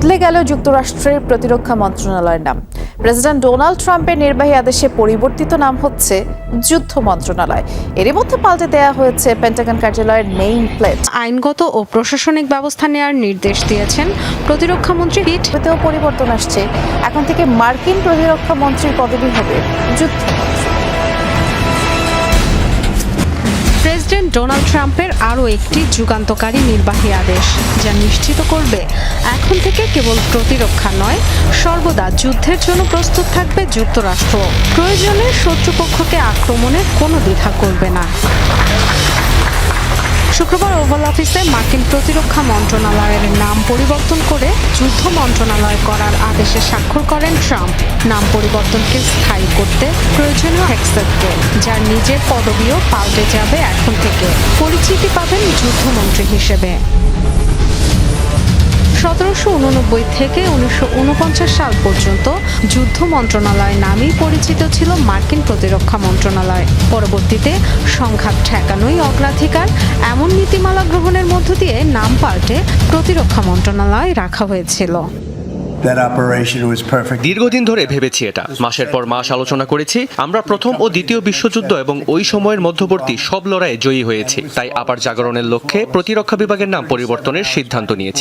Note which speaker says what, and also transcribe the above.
Speaker 1: বদলে গেল যুক্তরাষ্ট্রের প্রতিরক্ষা মন্ত্রণালয়ের নাম। প্রেসিডেন্ট ডোনাল্ড ট্রাম্পের নির্বাহী আদেশে পরিবর্তিত নাম হচ্ছে যুদ্ধ মন্ত্রণালয়। এরই মধ্যে পাল্টে দেয়া হয়েছে পেন্টাগন কার্যালয়ের নেইম প্লেট।
Speaker 2: আইনগত ও প্রশাসনিক ব্যবস্থা নেওয়ার নির্দেশ দিয়েছেন প্রতিরক্ষা মন্ত্রী পিট।
Speaker 1: এতেও পরিবর্তন আসছে। এখন থেকে মার্কিন প্রতিরক্ষা মন্ত্রীর পদবি হবে যুদ্ধমন্ত্রী।
Speaker 2: প্রেসিডেন্ট ডোনাল্ড ট্রাম্পের আরও একটি যুগান্তকারী নির্বাহী আদেশ, যা নিশ্চিত করবে এখন থেকে কেবল প্রতিরক্ষা নয়, সর্বদা যুদ্ধের জন্য প্রস্তুত থাকবে যুক্তরাষ্ট্র। প্রয়োজনে শত্রুপক্ষকে আক্রমণের কোনো দ্বিধা করবে না। শুক্রবার ওভাল অফিসে মার্কিন প্রতিরক্ষা মন্ত্রণালয়ের নাম পরিবর্তন করে যুদ্ধ মন্ত্রণালয় করার আদেশে স্বাক্ষর করেন ট্রাম্প। নাম পরিবর্তনকে স্থায়ী করতে প্রয়োজনীয় অ্যাকসেপ্টে, যার নিজের পদবিও পাল্টে যাবে। এখন থেকে পরিচিতি পাবেন যুদ্ধমন্ত্রী হিসেবে। 1789 থেকে 1949 সাল পর্যন্ত যুদ্ধ মন্ত্রণালয় নামেই পরিচিত ছিল মার্কিন প্রতিরক্ষা মন্ত্রণালয়। পরবর্তীতে সংঘাত ঠেকানোই অগ্রাধিকার এমন নীতিমালা গ্রহণের মধ্য দিয়ে নাম পাল্টে প্রতিরক্ষা মন্ত্রণালয় রাখা হয়েছিল।
Speaker 3: দীর্ঘদিন ধরে ভেবেছি এটা, মাসের পর মাস আলোচনা করেছি। আমরা প্রথম ও দ্বিতীয় বিশ্বযুদ্ধ এবং ওই সময়ের মধ্যবর্তী সব লড়াইয়ে জয়ী হয়েছি, তাই আবার জাগরণের লক্ষ্যে প্রতিরক্ষা বিভাগের নাম পরিবর্তনের সিদ্ধান্ত নিয়েছি।